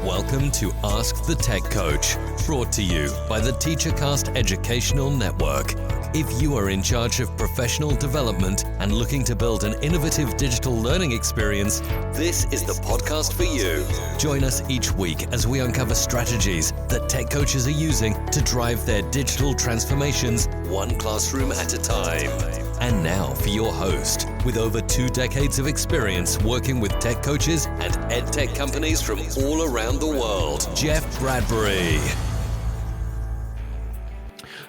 Welcome to Ask the Tech Coach, brought to you by the TeacherCast Educational Network. If you are in charge of professional development and looking to build an innovative digital learning experience, this is the podcast for you. Join us each week as we uncover strategies that tech coaches are using to drive their digital transformations one classroom at a time. And now for your host, with over 2 decades of experience working with tech coaches and ed tech companies from all around the world, Jeff Bradbury.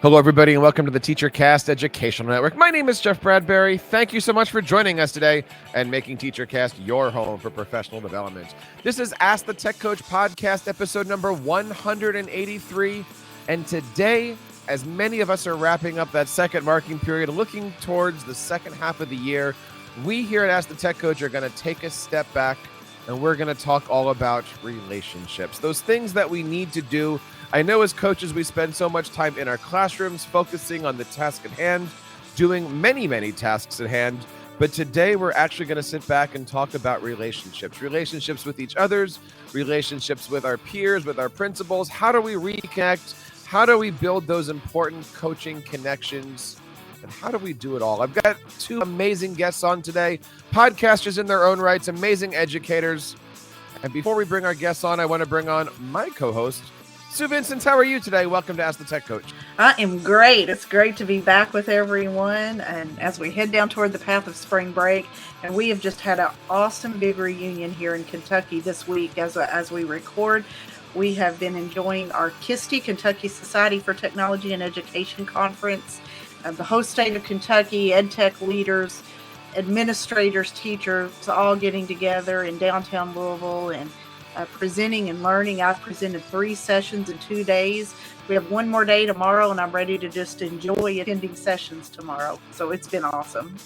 Hello, everybody, and welcome to the TeacherCast Educational Network. My name is Jeff Bradbury. Thank you so much for joining us today and making TeacherCast your home for professional development. This is Ask the Tech Coach podcast, episode number 183. And today, as many of us are wrapping up that second marking period, looking towards the second half of the year, we here at Ask the Tech Coach are going to take a step back, and we're going to talk all about relationships, those things that we need to do. I know as coaches, we spend so much time in our classrooms focusing on the task at hand, doing many tasks at hand. But today we're actually going to sit back and talk about relationships with each other's, relationships with our peers, with our principals. How do we reconnect? How do we build those important coaching connections? And how do we do it all? I've got 2 amazing guests on today, podcasters in their own rights, amazing educators. And before we bring our guests on, I want to bring on my co-host, Sue Vincent. How are you today? Welcome to Ask the Tech Coach. I am great. It's great to be back with everyone. And as we head down toward the path of spring break, and we have just had an awesome big reunion here in Kentucky this week as we record. We have been enjoying our KISTE, Kentucky Society for Technology and Education Conference. The host state of Kentucky, ed tech leaders, administrators, teachers, all getting together in downtown Louisville and presenting and learning. I've presented 3 sessions in 2 days. We have 1 more day tomorrow, and I'm ready to just enjoy attending sessions tomorrow. So it's been awesome.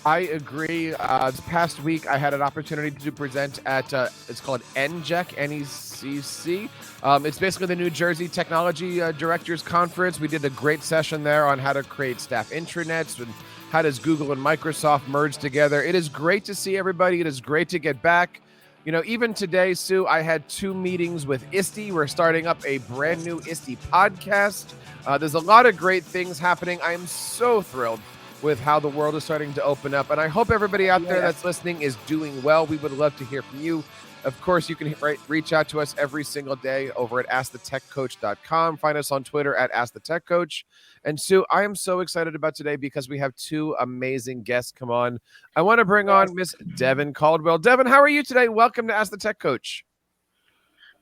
I agree. This past week, I had an opportunity to present at, it's called NJEC, N-E-C-C. It's basically the New Jersey Technology Directors Conference. We did a great session there on how to create staff intranets and how does Google and Microsoft merge together. It is great to see everybody. It is great to get back. You know, even today, Sue, I had 2 meetings with ISTE. We're starting up a brand new ISTE podcast. There's a lot of great things happening. I am so thrilled with how the world is starting to open up. And I hope everybody out there that's listening is doing well. We would love to hear from you. Of course, you can reach out to us every single day over at AskTheTechCoach.com. Find us on Twitter at AskTheTechCoach. And Sue, I am so excited about today because we have 2 amazing guests come on. I want to bring on Miss Devin Caldwell. Devin, how are you today? Welcome to Ask the Tech Coach.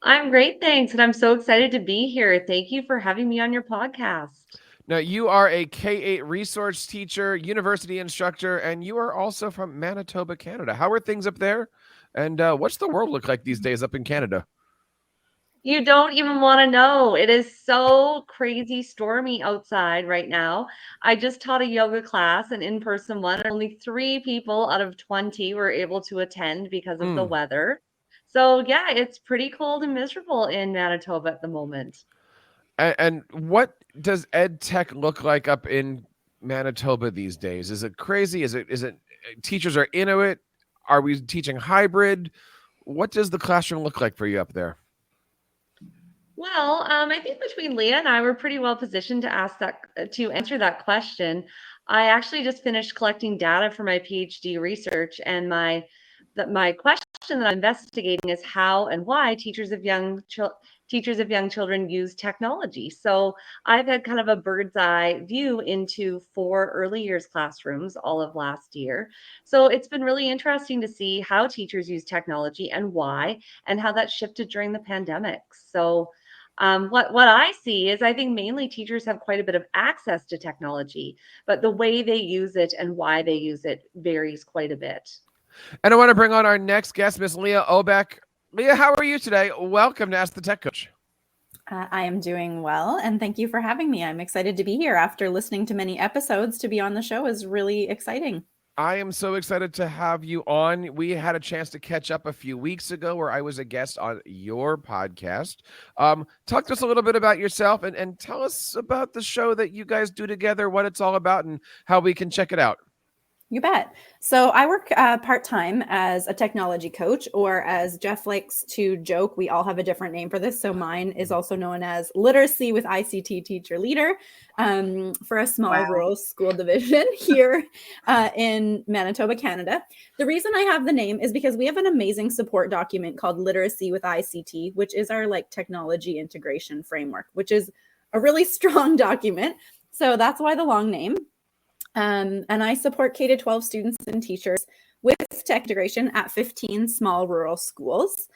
I'm great, thanks. And I'm so excited to be here. Thank you for having me on your podcast. Now, you are a K-8 resource teacher, university instructor, and you are also from Manitoba, Canada. How are things up there? And what's the world look like these days up in Canada? You don't even want to know. It is so crazy stormy outside right now. I just taught a yoga class, an in-person one. Only 3 people out of 20 were able to attend because of the weather. So yeah, it's pretty cold and miserable in Manitoba at the moment. And what does ed tech look like up in Manitoba these days? Is it crazy? Is it teachers are into it? Are we teaching hybrid? What does the classroom look like for you up there? Well, I think between Leah and I, we're pretty well positioned to answer that question. I actually just finished collecting data for my PhD research, and my question that I'm investigating is how and why teachers of young children use technology. So I've had kind of a bird's eye view into 4 early years classrooms all of last year. So it's been really interesting to see how teachers use technology and why, and how that shifted during the pandemic. So what I see is I think mainly teachers have quite a bit of access to technology, but the way they use it and why they use it varies quite a bit. And I want to bring on our next guest, Miss Leah Obeck. Leah, how are you today? Welcome to Ask the Tech Coach. I am doing well, and thank you for having me. I'm excited to be here. After listening to many episodes, to be on the show is really exciting. I am so excited to have you on. We had a chance to catch up a few weeks ago where I was a guest on your podcast. Talk to us a little bit about yourself and tell us about the show that you guys do together, what it's all about, and how we can check it out. You bet. So I work part-time as a technology coach, or as Jeff likes to joke, we all have a different name for this. So mine is also known as Literacy with ICT Teacher Leader, for a small rural school division here in Manitoba, Canada. The reason I have the name is because we have an amazing support document called Literacy with ICT, which is our technology integration framework, which is a really strong document. So that's why the long name. And I support K-12 students and teachers with tech integration at 15 small rural schools.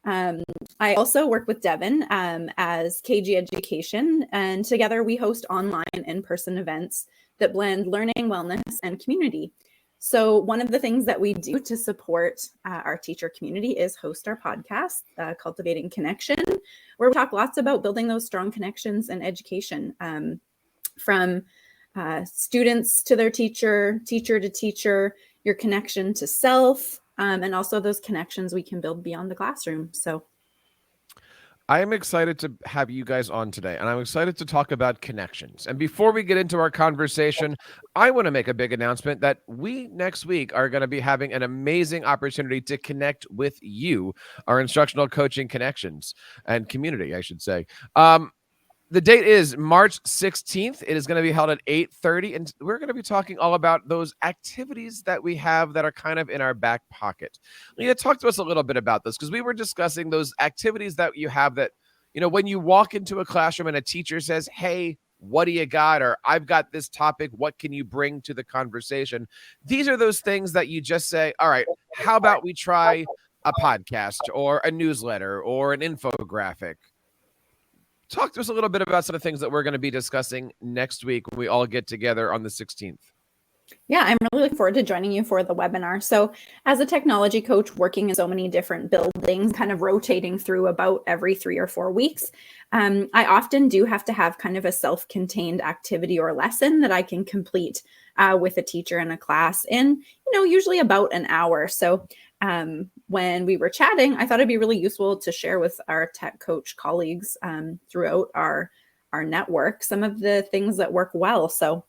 I also work with Devin as KG Education, and together we host online in-person events that blend learning, wellness, and community. So one of the things that we do to support our teacher community is host our podcast, Cultivating Connection, where we talk lots about building those strong connections and education, from students to their teacher, teacher to teacher, your connection to self, and also those connections we can build beyond the classroom. So I am excited to have you guys on today, and I'm excited to talk about connections. And before we get into our conversation, I want to make a big announcement that we next week are going to be having an amazing opportunity to connect with you, our instructional coaching connections and community, I should say. The date is March 16th. It is going to be held at 8:30, and we're going to be talking all about those activities that we have that are kind of in our back pocket. Leah, talk to us a little bit about this, because we were discussing those activities that you have that, when you walk into a classroom and a teacher says, hey, what do you got? Or I've got this topic. What can you bring to the conversation? These are those things that you just say, all right, how about we try a podcast or a newsletter or an infographic? Talk to us a little bit about some of the things that we're going to be discussing next week when we all get together on the 16th. Yeah, I'm really looking forward to joining you for the webinar. So as a technology coach working in so many different buildings, kind of rotating through about every 3 or 4 weeks, I often do have to have kind of a self-contained activity or lesson that I can complete with a teacher in a class in, usually about an hour. So when we were chatting, I thought it'd be really useful to share with our tech coach colleagues throughout our network some of the things that work well. So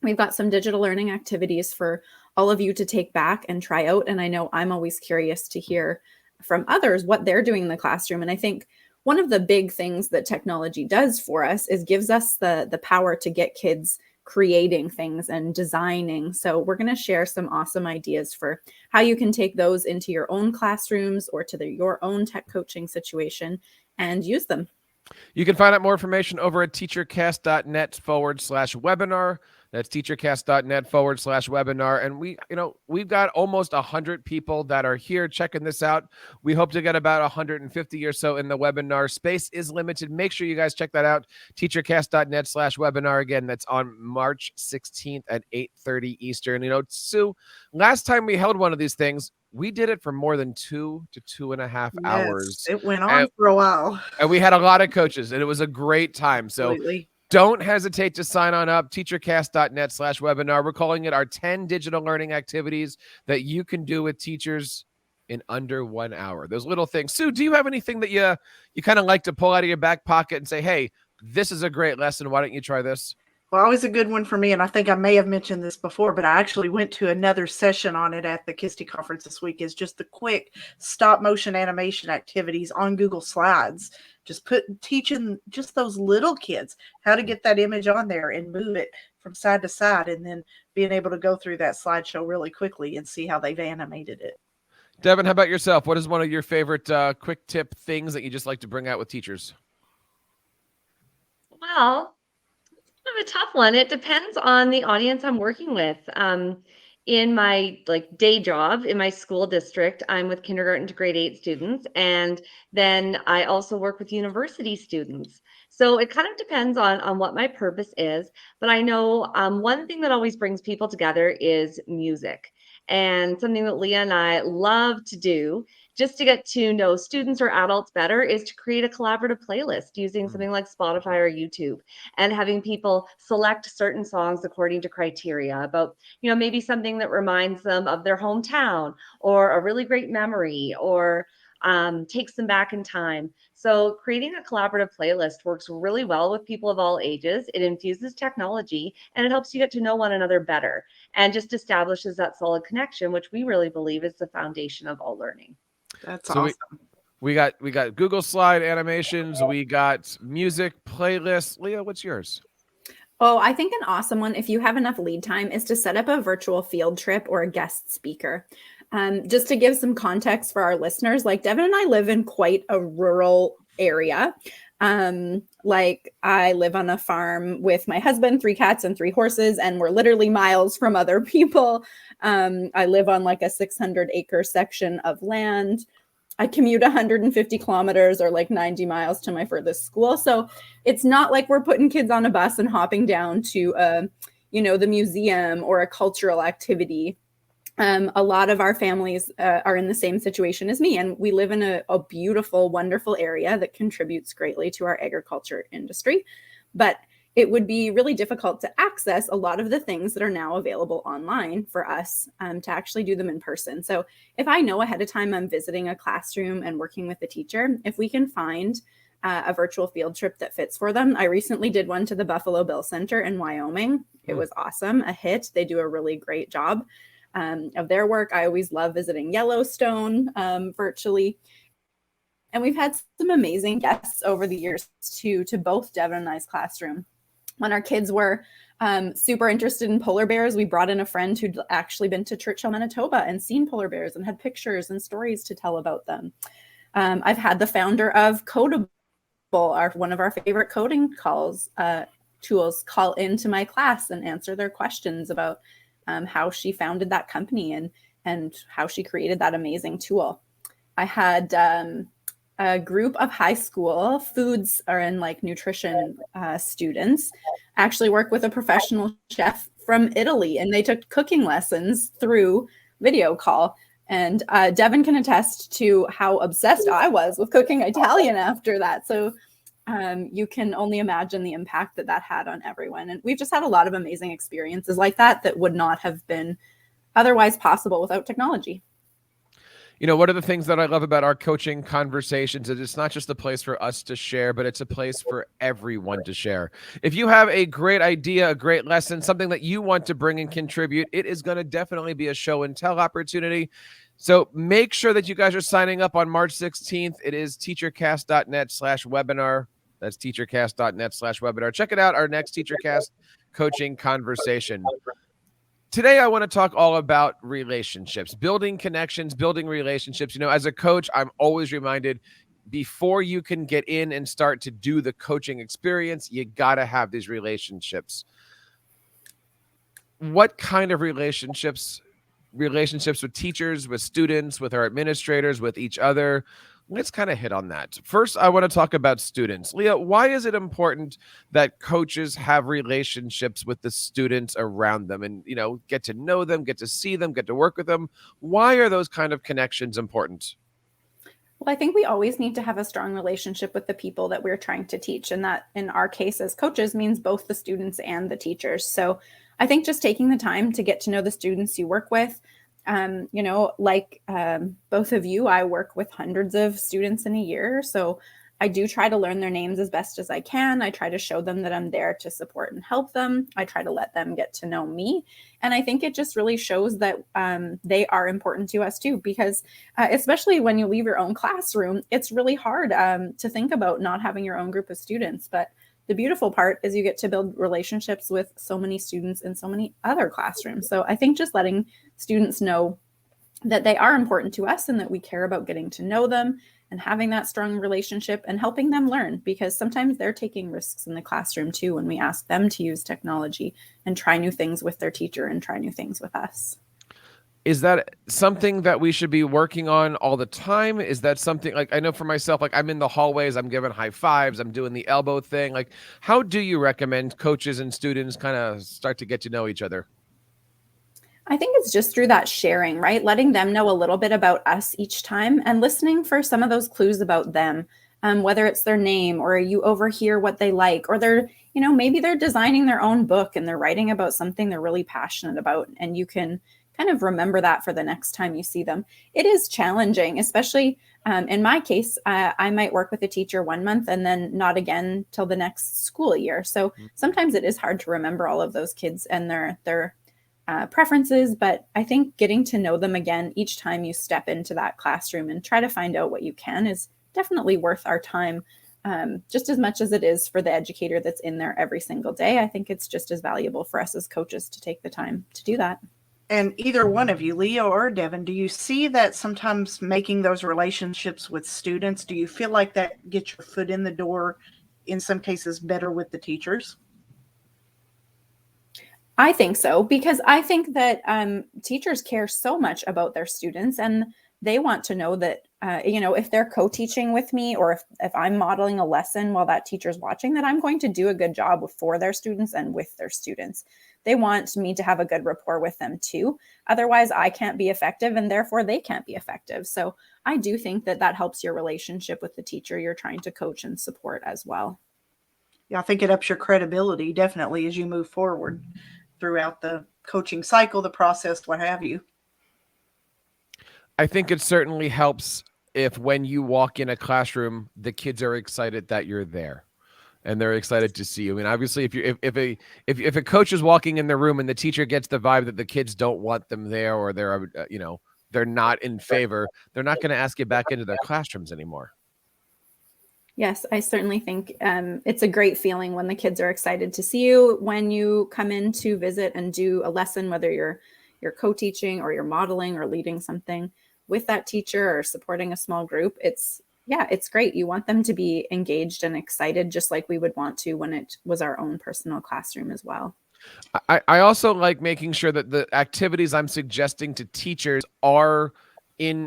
we've got some digital learning activities for all of you to take back and try out. And I know I'm always curious to hear from others what they're doing in the classroom. And I think one of the big things that technology does for us is gives us the power to get kids creating things and designing. So we're going to share some awesome ideas for how you can take those into your own classrooms or to your own tech coaching situation and use them. You can find out more information over at teachercast.net/webinar. That's teachercast.net/webinar. And we've got almost 100 people that are here checking this out. We hope to get about 150 or so in the webinar. Space is limited. Make sure you guys check that out. teachercast.net/webinar. Again, that's on March 16th at 8:30 Eastern. Sue, last time we held one of these things, we did it for more than 2 to 2.5 hours. It went on for a while. And we had a lot of coaches, and it was a great time. So don't hesitate to sign on up, teachercast.net/webinar. We're calling it our 10 digital learning activities that you can do with teachers in under 1 hour. Those little things. Sue, do you have anything that you kind of like to pull out of your back pocket and say, hey, this is a great lesson. Why don't you try this? Well, always a good one for me, and I think I may have mentioned this before, but I actually went to another session on it at the KISTI conference this week, is just the quick stop motion animation activities on Google Slides. Just teaching just those little kids how to get that image on there and move it from side to side, and then being able to go through that slideshow really quickly and see how they've animated it. Devin, how about yourself? What is one of your favorite quick tip things that you just like to bring out with teachers? Well, a tough one. It depends on the audience I'm working with. In my day job in my school district, I'm with kindergarten to grade 8 students, and then I also work with university students. So it kind of depends on what my purpose is. But I know one thing that always brings people together is music, and something that Leah and I love to do, just to get to know students or adults better, is to create a collaborative playlist using something like Spotify or YouTube, and having people select certain songs according to criteria about, maybe something that reminds them of their hometown or a really great memory, or takes them back in time. So creating a collaborative playlist works really well with people of all ages. It infuses technology and it helps you get to know one another better and just establishes that solid connection, which we really believe is the foundation of all learning. That's So awesome. we got Google slide animations, we got music playlists. Leah, what's yours? Oh, I think an awesome one, if you have enough lead time, is to set up a virtual field trip or a guest speaker. Just to give some context for our listeners, like Devin and I live in quite a rural area. Like I live on a farm with my husband, 3 cats and 3 horses, and we're literally miles from other people. I live on like a 600-acre section of land. I commute 150 kilometers or like 90 miles to my furthest school. So it's not like we're putting kids on a bus and hopping down to, the museum or a cultural activity. A lot of our families are in the same situation as me, and we live in a beautiful, wonderful area that contributes greatly to our agriculture industry. But it would be really difficult to access a lot of the things that are now available online for us to actually do them in person. So if I know ahead of time I'm visiting a classroom and working with a teacher, if we can find a virtual field trip that fits for them. I recently did one to the Buffalo Bill Center in Wyoming. It was awesome, a hit. They do a really great job of their work. I always love visiting Yellowstone virtually. And we've had some amazing guests over the years to both Devin and I's classroom. When our kids were super interested in polar bears, we brought in a friend who'd actually been to Churchill, Manitoba and seen polar bears and had pictures and stories to tell about them. I've had the founder of Codable, one of our favorite coding tools, call into my class and answer their questions about how she founded that company and how she created that amazing tool. I had a group of high school foods or in like nutrition students actually work with a professional chef from Italy, and they took cooking lessons through video call. And Devin can attest to how obsessed I was with cooking Italian after that. So you can only imagine the impact that had on everyone. And we've just had a lot of amazing experiences like that would not have been otherwise possible without technology. One of the things that I love about our coaching conversations is it's not just a place for us to share, but it's a place for everyone to share. If you have a great idea, a great lesson, something that you want to bring and contribute, it is going to definitely be a show and tell opportunity. So make sure that you guys are signing up on March 16th. It is teachercast.net/webinar. That's teachercast.net/webinar. Check it out, our next TeacherCast coaching conversation. Today, I want to talk all about relationships, building connections, building relationships. As a coach, I'm always reminded before you can get in and start to do the coaching experience, you got to have these relationships. What kind of relationships? Relationships with teachers, with students, with our administrators, with each other. Let's kind of hit on that. First, I want to talk about students. Leah, why is it important that coaches have relationships with the students around them and, get to know them, get to see them, get to work with them? Why are those kind of connections important? Well, I think we always need to have a strong relationship with the people that we're trying to teach. And that in our case as coaches means both the students and the teachers. So I think just taking the time to get to know the students you work with, both of you, I work with hundreds of students in a year. So I do try to learn their names as best as I can. I try to show them that I'm there to support and help them. I try to let them get to know me. And I think it just really shows that they are important to us too, because especially when you leave your own classroom, it's really hard to think about not having your own group of students. But the beautiful part is you get to build relationships with so many students in so many other classrooms. So I think just letting students know that they are important to us and that we care about getting to know them and having that strong relationship and helping them learn, because sometimes they're taking risks in the classroom too when we ask them to use technology and try new things with their teacher and try new things with us. Is that something that we should be working on all the time? Is that something like, I know for myself, like I'm in the hallways, I'm giving high fives, I'm doing the elbow thing. Like, how do you recommend coaches and students kind of start to get to know each other? I think it's just through that sharing, right? Letting them know a little bit about us each time and listening for some of those clues about them, whether it's their name or you overhear what they like, or they're, maybe they're designing their own book and they're writing about something they're really passionate about, and you can kind of remember that for the next time you see them. It is challenging, especially in my case. I might work with a teacher 1 month and then not again till the next school year. So sometimes it is hard to remember all of those kids and their preferences, but I think getting to know them again each time you step into that classroom and try to find out what you can is definitely worth our time. Just as much as it is for the educator that's in there every single day. I think it's just as valuable for us as coaches to take the time to do that. And either one of you, Leo or Devin, do you see that sometimes making those relationships with students, do you feel like that gets your foot in the door, in some cases better with the teachers? I think so, because I think that teachers care so much about their students, and they want to know that, if they're co-teaching with me, or if I'm modeling a lesson while that teacher's watching, that I'm going to do a good job for their students and with their students. They want me to have a good rapport with them too. Otherwise, I can't be effective, and therefore they can't be effective. So I do think that helps your relationship with the teacher you're trying to coach and support as well. Yeah, I think it ups your credibility definitely as you move forward throughout the coaching cycle, the process, what have you. I think it certainly helps if when you walk in a classroom, the kids are excited that you're there and they're excited to see you. I mean, obviously, if a coach is walking in the room and the teacher gets the vibe that the kids don't want them there, or they're not in favor, they're not going to ask you back into their classrooms anymore. Yes, I certainly think it's a great feeling when the kids are excited to see you when you come in to visit and do a lesson, whether you're co-teaching or you're modeling or leading something with that teacher or supporting a small group. It's great. You want them to be engaged and excited, just like we would want to when it was our own personal classroom as well. I also like making sure that the activities I'm suggesting to teachers are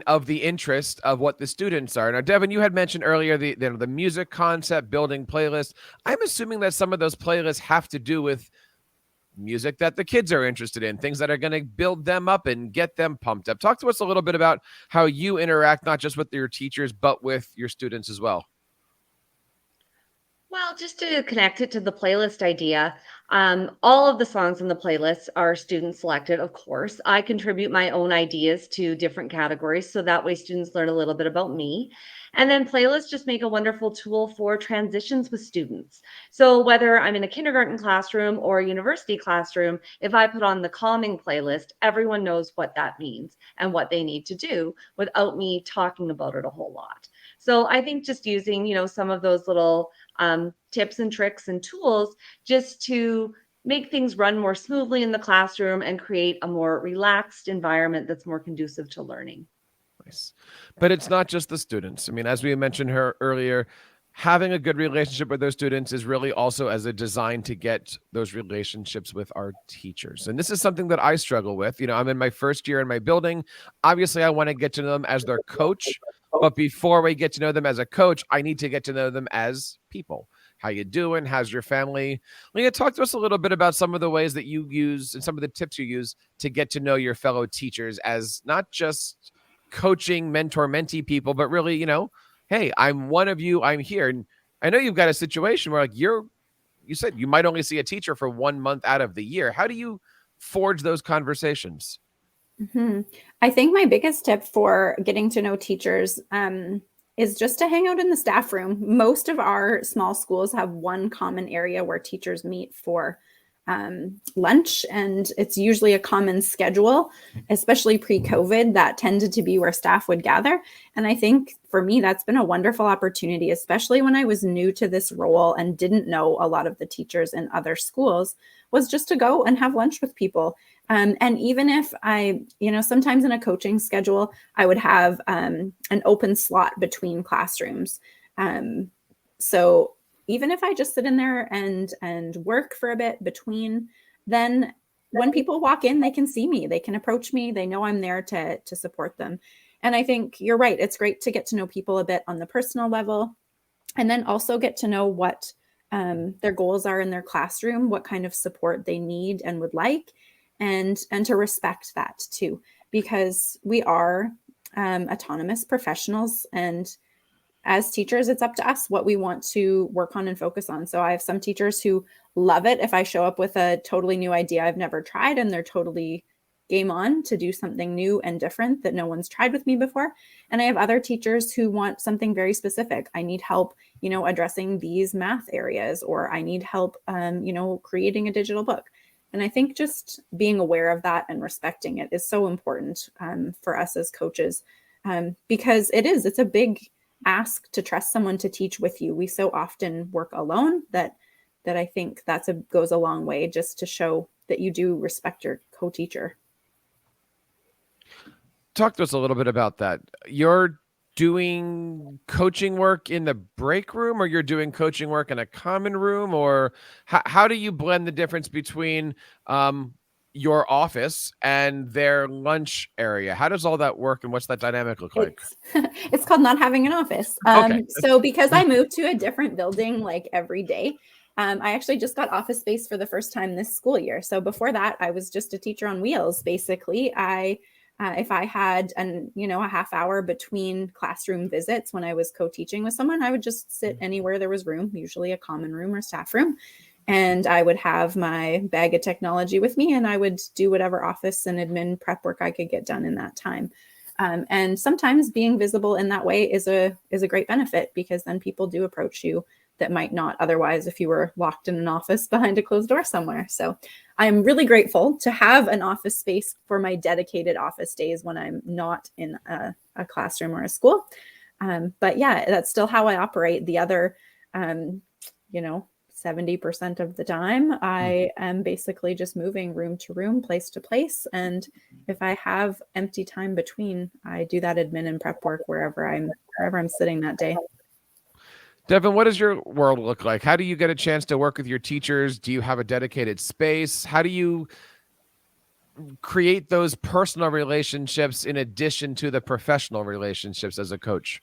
of the interest of what the students are. Now, Devin, you had mentioned earlier the music concept, building playlists. I'm assuming that some of those playlists have to do with music that the kids are interested in, things that are going to build them up and get them pumped up. Talk to us a little bit about how you interact, not just with your teachers, but with your students as well. Well, just to connect it to the playlist idea, all of the songs in the playlist are student selected, of course. I contribute my own ideas to different categories, so that way students learn a little bit about me. And then playlists just make a wonderful tool for transitions with students. So whether I'm in a kindergarten classroom or a university classroom, if I put on the calming playlist, everyone knows what that means and what they need to do without me talking about it a whole lot. So I think just using, some of those little tips and tricks and tools just to make things run more smoothly in the classroom and create a more relaxed environment that's more conducive to learning. Nice. But it's not just the students. I mean, as we mentioned earlier, having a good relationship with those students is really also as a design to get those relationships with our teachers. And this is something that I struggle with. I'm in my first year in my building. Obviously, I want to get to know them as their coach. But before we get to know them as a coach, I need to get to know them as people. How you doing? How's your family? Leah, talk to us a little bit about some of the ways that you use and some of the tips you use to get to know your fellow teachers as not just coaching, mentor, mentee people, but really, hey, I'm one of you. I'm here. And I know you've got a situation where you said you might only see a teacher for 1 month out of the year. How do you forge those conversations? Mm-hmm. I think my biggest tip for getting to know teachers is just to hang out in the staff room. Most of our small schools have one common area where teachers meet for lunch, and it's usually a common schedule, especially pre-COVID. That tended to be where staff would gather. And I think for me, that's been a wonderful opportunity, especially when I was new to this role and didn't know a lot of the teachers in other schools, was just to go and have lunch with people. And even if sometimes in a coaching schedule, I would have an open slot between classrooms. So even if I just sit in there and work for a bit between, then when people walk in, they can see me, they can approach me, they know I'm there to support them. And I think you're right. It's great to get to know people a bit on the personal level, and then also get to know what their goals are in their classroom, what kind of support they need and would like, and to respect that too, because we are autonomous professionals, and as teachers, it's up to us what we want to work on and focus on. So I have some teachers who love it if I show up with a totally new idea I've never tried, and they're totally game on to do something new and different that no one's tried with me before. And I have other teachers who want something very specific. I need help, addressing these math areas, or I need help, creating a digital book. And I think just being aware of that and respecting it is so important for us as coaches, because it's a big ask to trust someone to teach with you. We so often work alone that I think goes a long way, just to show that you do respect your co-teacher. Talk to us a little bit about that. You're doing coaching work in the break room, or you're doing coaching work in a common room, or how do you blend the difference between your office and their lunch area? How does all that work, and what's that dynamic look like? It's called not having an office. Okay. So because I moved to a different building like every day, I actually just got office space for the first time this school year. So before that, I was just a teacher on wheels. Basically, if I had a half hour between classroom visits when I was co-teaching with someone, I would just sit anywhere there was room, usually a common room or staff room. And I would have my bag of technology with me, and I would do whatever office and admin prep work I could get done in that time. And sometimes being visible in that way is a great benefit, because then people do approach you that might not otherwise if you were locked in an office behind a closed door somewhere. So I'm really grateful to have an office space for my dedicated office days when I'm not in a classroom or a school. But yeah, that's still how I operate. The other, 70% of the time, I am basically just moving room to room, place to place. And if I have empty time between, I do that admin and prep work wherever I'm sitting that day. Devin, what does your world look like? How do you get a chance to work with your teachers? Do you have a dedicated space? How do you create those personal relationships in addition to the professional relationships as a coach?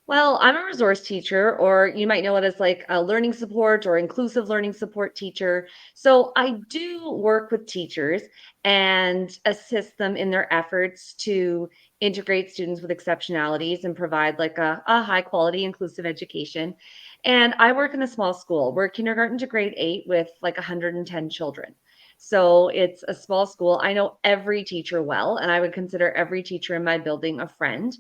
Well, I'm a resource teacher, or you might know it as like a learning support or inclusive learning support teacher. So I do work with teachers and assist them in their efforts to integrate students with exceptionalities and provide like a high quality inclusive education. And I work in a small school. We're kindergarten to grade 8 with like 110 children. So it's a small school. I know every teacher well, and I would consider every teacher in my building a friend.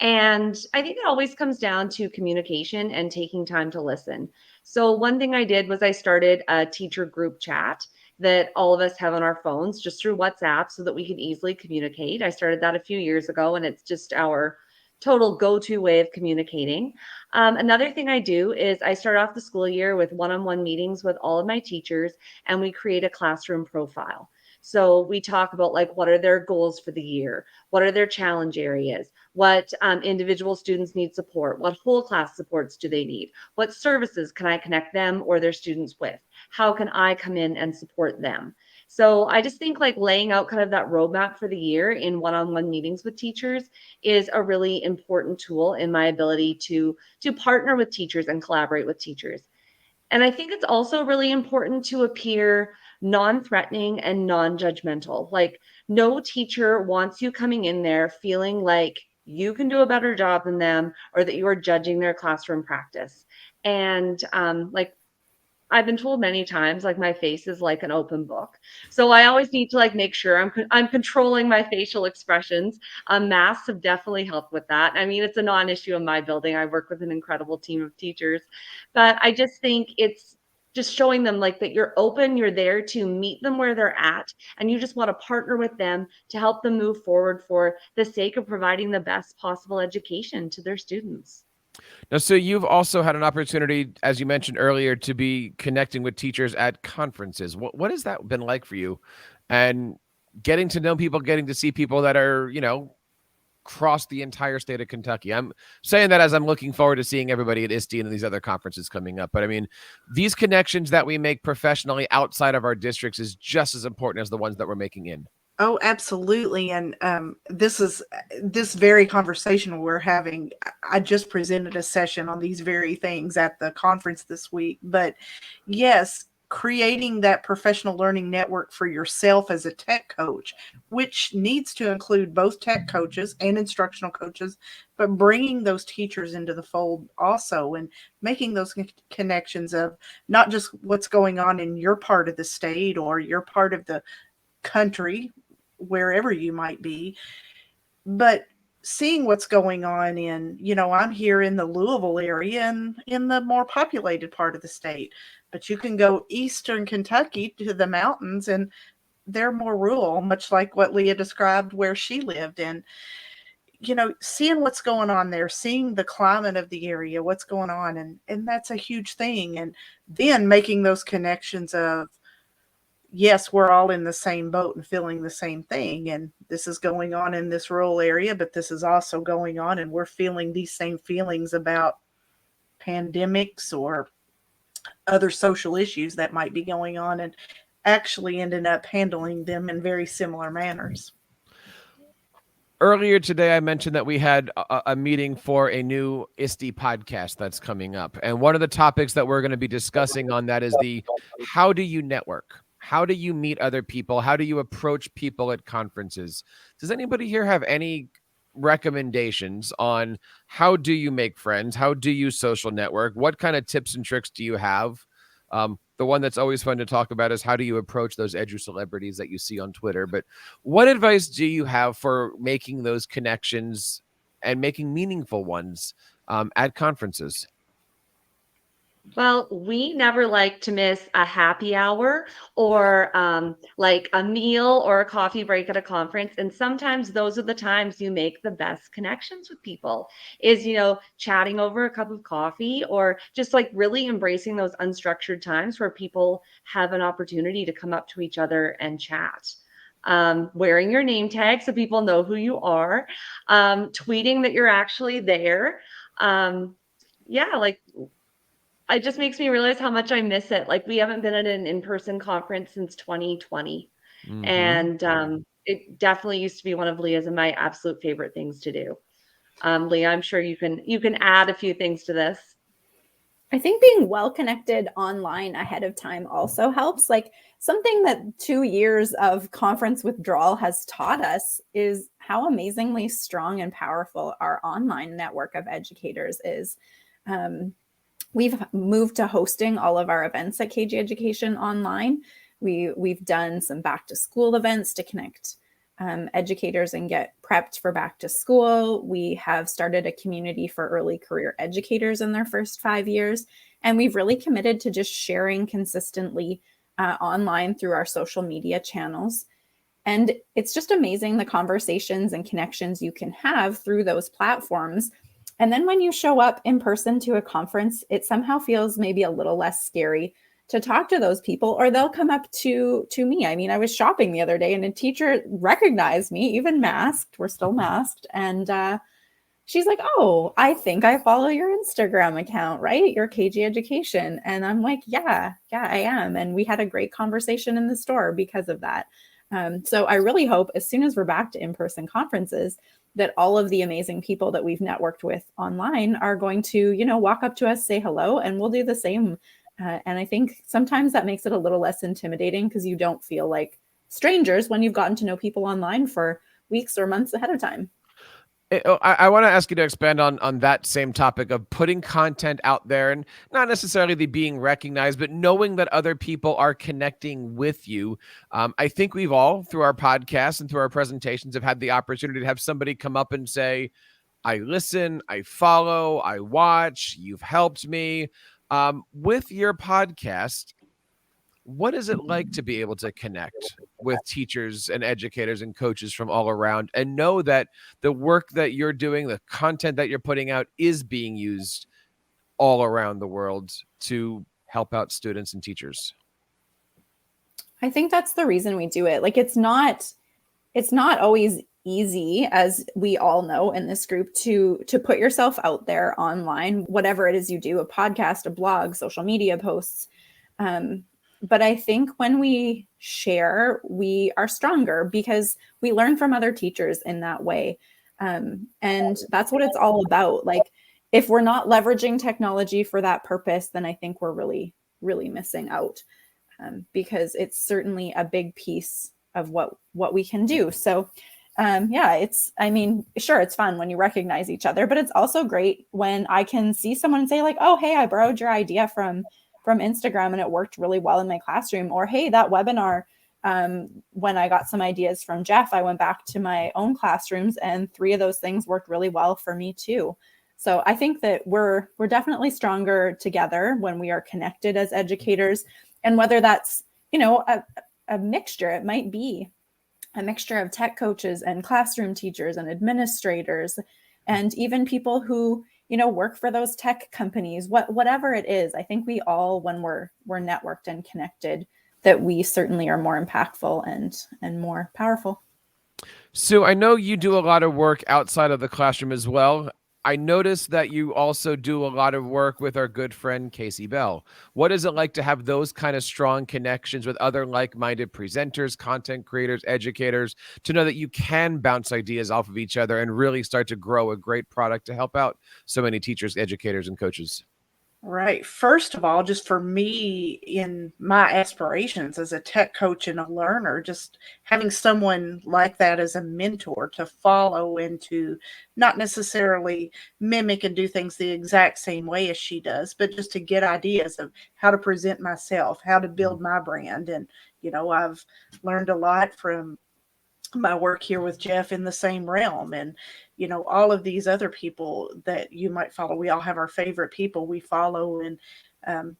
And I think it always comes down to communication and taking time to listen. So one thing I did was I started a teacher group chat that all of us have on our phones just through WhatsApp so that we can easily communicate. I started that a few years ago, and it's just our total go-to way of communicating. Another thing I do is I start off the school year with one-on-one meetings with all of my teachers, and we create a classroom profile. So we talk about like, what are their goals for the year? What are their challenge areas? What individual students need support? What whole class supports do they need? What services can I connect them or their students with? How can I come in and support them? So I just think like laying out kind of that roadmap for the year in one-on-one meetings with teachers is a really important tool in my ability to partner with teachers and collaborate with teachers. And I think it's also really important to appear non-threatening and non-judgmental. Like no teacher wants you coming in there feeling like you can do a better job than them or that you're judging their classroom practice. And like I've been told many times, like my face is like an open book. So I always need to like make sure I'm controlling my facial expressions. Masks have definitely helped with that. I mean, it's a non-issue in my building. I work with an incredible team of teachers, but I just think it's just showing them like that you're open, you're there to meet them where they're at, and you just want to partner with them to help them move forward for the sake of providing the best possible education to their students. Now, so you've also had an opportunity, as you mentioned earlier, to be connecting with teachers at conferences. What has that been like for you? And getting to know people, getting to see people that are, across the entire state of Kentucky. I'm saying that as I'm looking forward to seeing everybody at ISTE and these other conferences coming up. But I mean, these connections that we make professionally outside of our districts is just as important as the ones that we're making in. Oh, absolutely. And this very conversation we're having. I just presented a session on these very things at the conference this week. But yes, creating that professional learning network for yourself as a tech coach, which needs to include both tech coaches and instructional coaches, but bringing those teachers into the fold also, and making those connections of not just what's going on in your part of the state or your part of the country, wherever you might be. But seeing what's going on in, I'm here in the Louisville area and in the more populated part of the state, but you can go eastern Kentucky to the mountains and they're more rural, much like what Leah described where she lived. And, seeing what's going on there, seeing the climate of the area, what's going on. And that's a huge thing. And then making those connections of, yes, we're all in the same boat and feeling the same thing. And this is going on in this rural area, but this is also going on. And we're feeling these same feelings about pandemics or other social issues that might be going on, and actually ended up handling them in very similar manners. Earlier today, I mentioned that we had a meeting for a new ISTE podcast that's coming up. And one of the topics that we're going to be discussing on that is how do you network? How do you meet other people? How do you approach people at conferences? Does anybody here have any recommendations on how do you make friends? How do you social network? What kind of tips and tricks do you have? The one that's always fun to talk about is how do you approach those edu celebrities that you see on Twitter? But what advice do you have for making those connections and making meaningful ones at conferences? Well, we never like to miss a happy hour or like a meal or a coffee break at a conference. And sometimes those are the times you make the best connections with people is, chatting over a cup of coffee or just like really embracing those unstructured times where people have an opportunity to come up to each other and chat. Wearing your name tag so people know who you are, tweeting that you're actually there. It just makes me realize how much I miss it. Like we haven't been at an in-person conference since 2020. Mm-hmm. And it definitely used to be one of Leah's and my absolute favorite things to do. Leah, I'm sure you can add a few things to this. I think being well connected online ahead of time also helps. Like something that 2 years of conference withdrawal has taught us is how amazingly strong and powerful our online network of educators is. We've moved to hosting all of our events at KG Education online. We've done some back to school events to connect educators and get prepped for back to school. We have started a community for early career educators in their first 5 years. And we've really committed to just sharing consistently online through our social media channels. And it's just amazing the conversations and connections you can have through those platforms. And then when you show up in person to a conference, it somehow feels maybe a little less scary to talk to those people, or they'll come up to me. I mean, I was shopping the other day and a teacher recognized me, even masked. We're still masked. And she's like, "Oh, I think I follow your Instagram account, right? Your KG Education." And I'm like, yeah, I am. And we had a great conversation in the store because of that. So I really hope as soon as we're back to in-person conferences, that all of the amazing people that we've networked with online are going to, walk up to us, say hello, and we'll do the same. And I think sometimes that makes it a little less intimidating because you don't feel like strangers when you've gotten to know people online for weeks or months ahead of time. I want to ask you to expand on that same topic of putting content out there and not necessarily the being recognized, but knowing that other people are connecting with you. I think we've all, through our podcasts and through our presentations, have had the opportunity to have somebody come up and say, "I listen, I follow, I watch, you've helped me." With your podcast, what is it like to be able to connect with teachers and educators and coaches from all around and know that the work that you're doing, the content that you're putting out is being used all around the world to help out students and teachers? I think that's the reason we do it. Like it's not always easy, as we all know in this group, to put yourself out there online, whatever it is you do, a podcast, a blog, social media posts. But I think when we share, we are stronger because we learn from other teachers in that way. And that's what it's all about. Like, if we're not leveraging technology for that purpose, then I think we're really, really missing out, because it's certainly a big piece of what we can do. So, sure, it's fun when you recognize each other, but it's also great when I can see someone say like, "Oh, hey, I borrowed your idea from Instagram and it worked really well in my classroom," or "Hey, that webinar When I got some ideas from Jeff, I went back to my own classrooms, and 3 of those things worked really well for me too. So I think that we're definitely stronger together when we are connected as educators. And whether that's, a mixture, it might be a mixture of tech coaches and classroom teachers and administrators, and even people who, work for those tech companies, whatever it is. I think we all, when we're networked and connected, that we certainly are more impactful and more powerful. Sue, I know you do a lot of work outside of the classroom as well. I noticed that you also do a lot of work with our good friend Casey Bell. What is it like to have those kind of strong connections with other like-minded presenters, content creators, educators, to know that you can bounce ideas off of each other and really start to grow a great product to help out so many teachers, educators, and coaches? Right. First of all, just for me in my aspirations as a tech coach and a learner, just having someone like that as a mentor to follow and to not necessarily mimic and do things the exact same way as she does, but just to get ideas of how to present myself, how to build my brand. And, I've learned a lot from my work here with Jeff in the same realm. And, all of these other people that you might follow, we all have our favorite people we follow and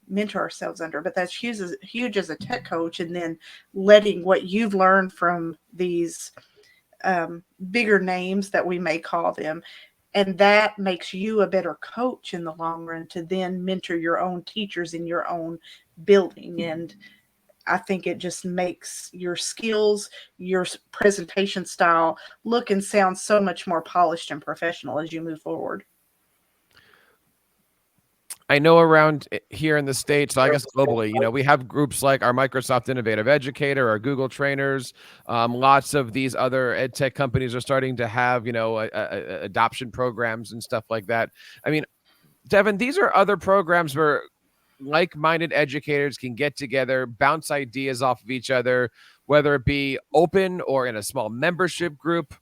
mentor ourselves under. But that's huge as a tech coach. And then letting what you've learned from these bigger names that we may call them, and that makes you a better coach in the long run to then mentor your own teachers in your own building. And I think it just makes your skills, your presentation style look and sound so much more polished and professional as you move forward. I know around here in the States, I guess globally, we have groups like our Microsoft Innovative Educator, our Google Trainers. Lots of these other ed tech companies are starting to have, adoption programs and stuff like that. I mean, Devin, these are other programs where like-minded educators can get together, bounce ideas off of each other, whether it be open or in a small membership group.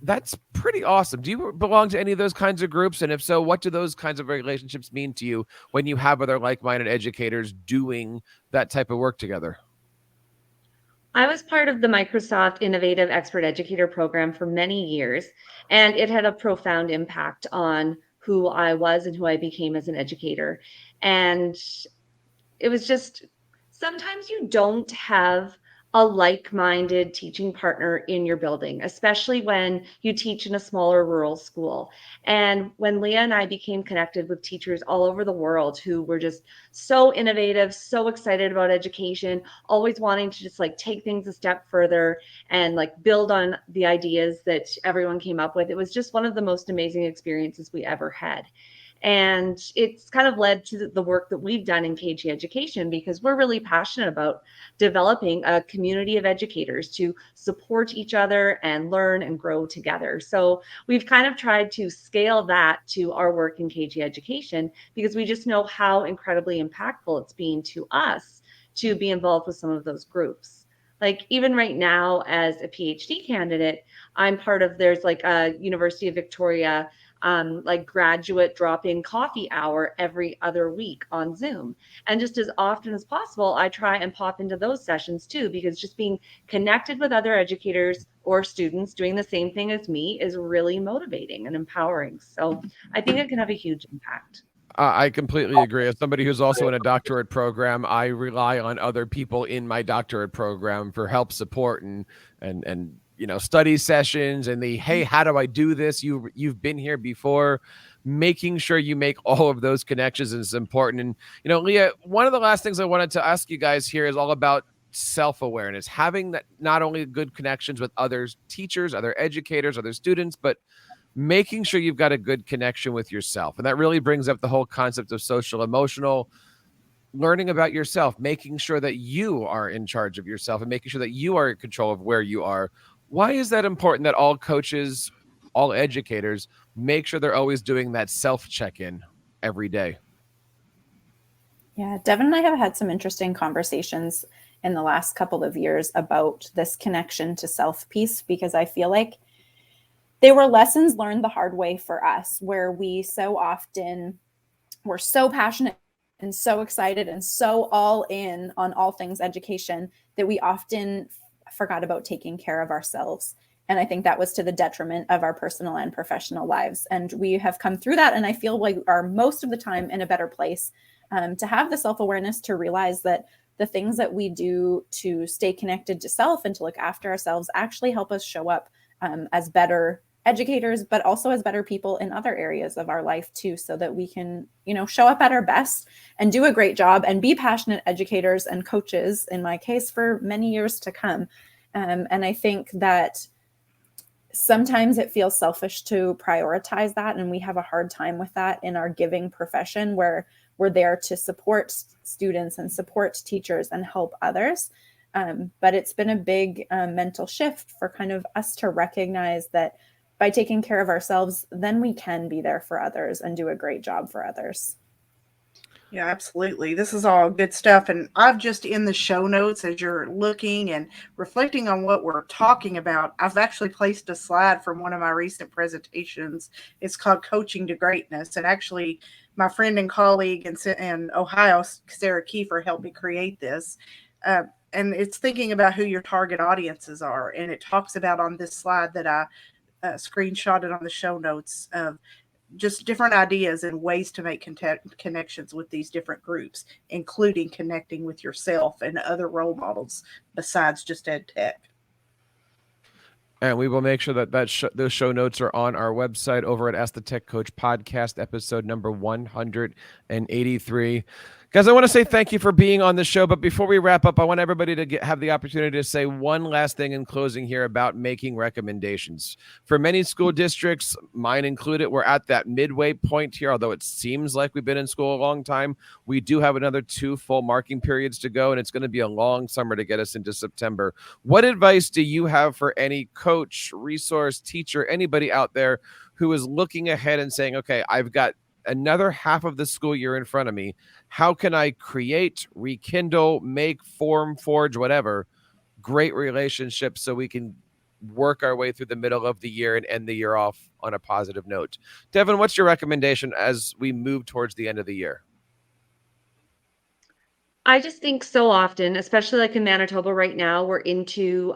That's pretty awesome. Do you belong to any of those kinds of groups? And if so, what do those kinds of relationships mean to you when you have other like-minded educators doing that type of work together? I was part of the Microsoft Innovative Expert Educator program for many years, and it had a profound impact on who I was and who I became as an educator. And it was just, sometimes you don't have a like-minded teaching partner in your building, especially when you teach in a smaller rural school. And when Leah and I became connected with teachers all over the world who were just so innovative, so excited about education, always wanting to just like take things a step further and like build on the ideas that everyone came up with, it was just one of the most amazing experiences we ever had. And it's kind of led to the work that we've done in KG Education, because we're really passionate about developing a community of educators to support each other and learn and grow together. So we've kind of tried to scale that to our work in KG Education, because we just know how incredibly impactful it's been to us to be involved with some of those groups. Like even right now as a PhD candidate, I'm part of, there's like a University of Victoria like graduate drop-in coffee hour every other week on Zoom. And just as often as possible, I try and pop into those sessions too, because just being connected with other educators or students doing the same thing as me is really motivating and empowering. So I think it can have a huge impact. I completely agree. As somebody who's also in a doctorate program, I rely on other people in my doctorate program for help, support, and study sessions and the, hey, how do I do this? You've been here before. Making sure you make all of those connections is important. And Leah, one of the last things I wanted to ask you guys here is all about self-awareness, having that not only good connections with other teachers, other educators, other students, but making sure you've got a good connection with yourself. And that really brings up the whole concept of social emotional learning about yourself, making sure that you are in charge of yourself and making sure that you are in control of where you are. Why is that important that all coaches, all educators make sure they're always doing that self check-in every day? Yeah, Devin and I have had some interesting conversations in the last couple of years about this connection to self piece, because I feel like they were lessons learned the hard way for us, where we so often were so passionate and so excited and so all in on all things education that we often forgot about taking care of ourselves. And I think that was to the detriment of our personal and professional lives. And we have come through that. And I feel like we are most of the time in a better place to have the self-awareness to realize that the things that we do to stay connected to self and to look after ourselves actually help us show up as better educators, but also as better people in other areas of our life too, so that we can, show up at our best and do a great job and be passionate educators and coaches, in my case, for many years to come. And I think that sometimes it feels selfish to prioritize that, and we have a hard time with that in our giving profession, where we're there to support students and support teachers and help others. But it's been a big mental shift for kind of us to recognize that by taking care of ourselves, then we can be there for others and do a great job for others. Yeah, absolutely. This is all good stuff. And I've just in the show notes, as you're looking and reflecting on what we're talking about, I've actually placed a slide from one of my recent presentations. It's called Coaching to Greatness. And actually, my friend and colleague in Ohio, Sarah Kiefer, helped me create this. And it's thinking about who your target audiences are. And it talks about on this slide that I screenshotted on the show notes of just different ideas and ways to make connections with these different groups, including connecting with yourself and other role models besides just ed tech. And we will make sure that those show notes are on our website over at Ask the Tech Coach podcast, episode number 183. Guys, I want to say thank you for being on the show. But before we wrap up, I want everybody to have the opportunity to say one last thing in closing here about making recommendations. For many school districts, mine included, we're at that midway point here. Although it seems like we've been in school a long time, we do have another 2 full marking periods to go, and it's going to be a long summer to get us into September. What advice do you have for any coach, resource, teacher, anybody out there who is looking ahead and saying, okay, I've got another half of the school year in front of me. How can I create, rekindle, make, form, forge, whatever, great relationships so we can work our way through the middle of the year and end the year off on a positive note? Devin, what's your recommendation as we move towards the end of the year? I just think so often, especially like in Manitoba right now, we're into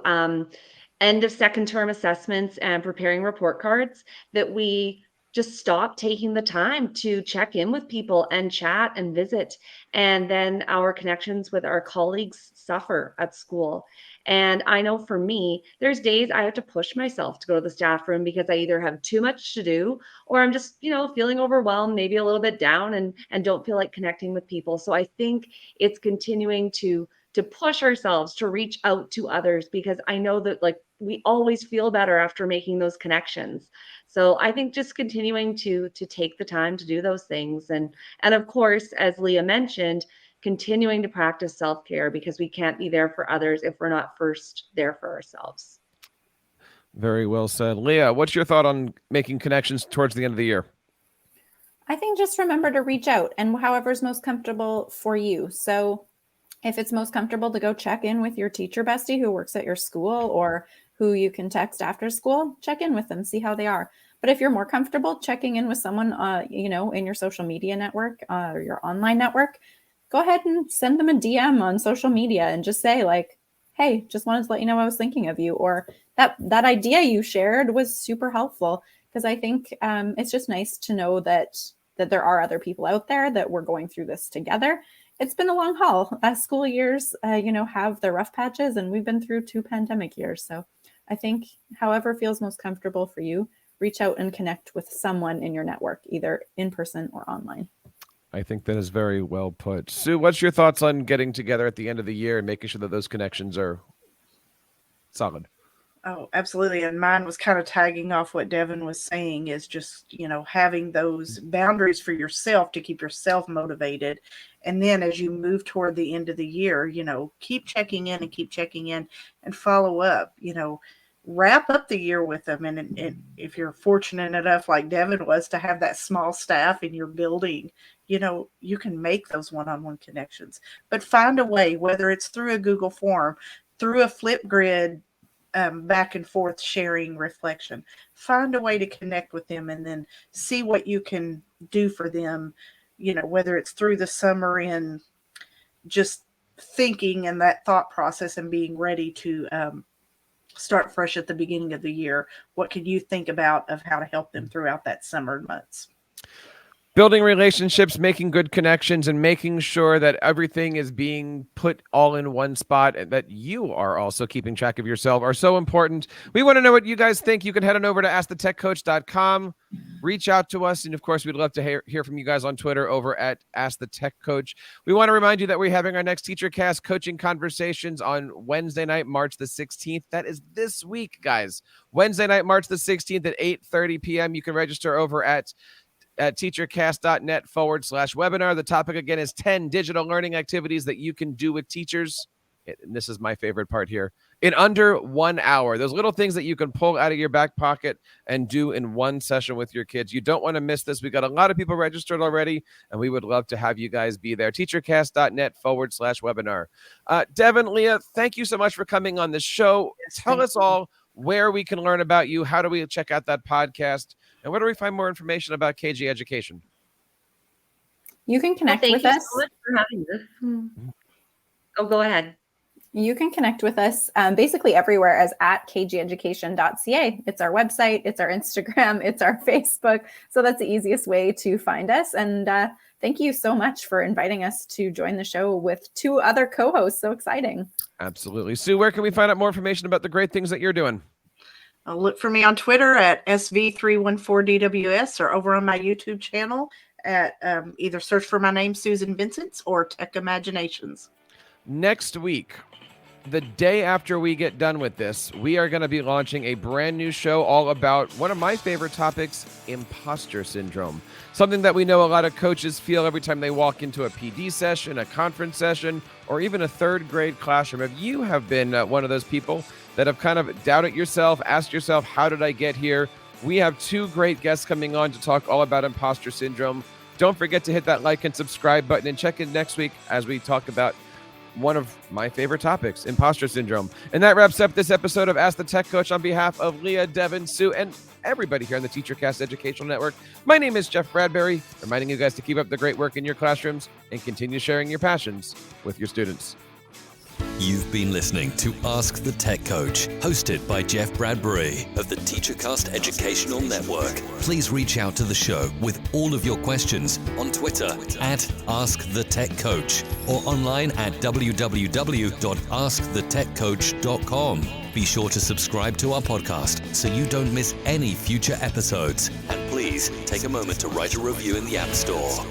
end of second term assessments and preparing report cards, that we just stop taking the time to check in with people and chat and visit. And then our connections with our colleagues suffer at school. And I know for me, there's days I have to push myself to go to the staff room because I either have too much to do, or I'm just, feeling overwhelmed, maybe a little bit down, and don't feel like connecting with people. So I think it's continuing to push ourselves to reach out to others, because I know that we always feel better after making those connections. So I think just continuing to take the time to do those things, and of course, as Leah mentioned, continuing to practice self-care, because we can't be there for others if we're not first there for ourselves. Very well said. Leah, what's your thought on making connections towards the end of the year? I think just remember to reach out, and however's most comfortable for you. So if it's most comfortable to go check in with your teacher bestie who works at your school, or who you can text after school, check in with them, see how they are. But if you're more comfortable checking in with someone, in your social media network or your online network, go ahead and send them a DM on social media and just say hey, just wanted to let you know I was thinking of you, or that idea you shared was super helpful. Because I think it's just nice to know that there are other people out there, that we're going through this together. It's been a long haul. School years, have their rough patches, and we've been through 2 pandemic years. So I think however feels most comfortable for you, reach out and connect with someone in your network, either in person or online. I think that is very well put. Sue, what's your thoughts on getting together at the end of the year and making sure that those connections are solid? Oh, absolutely. And mine was kind of tagging off what Devin was saying, is just, having those boundaries for yourself to keep yourself motivated. And then as you move toward the end of the year, keep checking in and follow up, wrap up the year with them. And if you're fortunate enough, like Devin was, to have that small staff in your building, you can make those one-on-one connections. But find a way, whether it's through a Google form, through a Flipgrid, back and forth sharing reflection. Find a way to connect with them, and then see what you can do for them whether it's through the summer and just thinking and that thought process and being ready to start fresh at the beginning of the year. What can you think about of how to help them throughout that summer months? Building relationships, making good connections, and making sure that everything is being put all in one spot and that you are also keeping track of yourself are so important. We want to know what you guys think. You can head on over to AskTheTechCoach.com, reach out to us, and of course, we'd love to hear from you guys on Twitter over at AskTheTechCoach. We want to remind you that we're having our next TeacherCast coaching conversations on Wednesday night, March the 16th. That is this week, guys. Wednesday night, March the 16th at 8:30 p.m. You can register over at teachercast.net/webinar. The topic again is 10 digital learning activities that you can do with teachers. And this is my favorite part here. In under 1 hour. Those little things that you can pull out of your back pocket and do in one session with your kids. You don't want to miss this. We got a lot of people registered already, and we would love to have you guys be there. teachercast.net/webinar. Devin, Leah, thank you so much for coming on the show. Tell us all where we can learn about you. How do we check out that podcast? And where do we find more information about KG Education? You can connect with us. Thank you so much for having us. Oh, go ahead. You can connect with us basically everywhere as at kgeducation.ca. It's our website, it's our Instagram, it's our Facebook. So that's the easiest way to find us. And thank you so much for inviting us to join the show with 2 other co-hosts. So exciting. Absolutely. Sue, where can we find out more information about the great things that you're doing? Look for me on Twitter at SV314DWS or over on my YouTube channel at either search for my name, Susan Vincents, or Tech Imaginations. Next week, the day after we get done with this, we are going to be launching a brand new show all about one of my favorite topics, imposter syndrome. Something that we know a lot of coaches feel every time they walk into a PD session, a conference session, or even a 3rd grade classroom. If you have been one of those people that have kind of doubted yourself, asked yourself, how did I get here? We have 2 great guests coming on to talk all about imposter syndrome. Don't forget to hit that like and subscribe button and check in next week as we talk about one of my favorite topics, imposter syndrome. And that wraps up this episode of Ask the Tech Coach on behalf of Leah, Devin, Sue, and everybody here on the TeacherCast Educational Network. My name is Jeff Bradbury, reminding you guys to keep up the great work in your classrooms and continue sharing your passions with your students. You've been listening to Ask the Tech Coach, hosted by Jeff Bradbury of the TeacherCast Educational Network. Please reach out to the show with all of your questions on Twitter at AskTheTechCoach or online at www.askthetechcoach.com. Be sure to subscribe to our podcast so you don't miss any future episodes. And please take a moment to write a review in the App Store.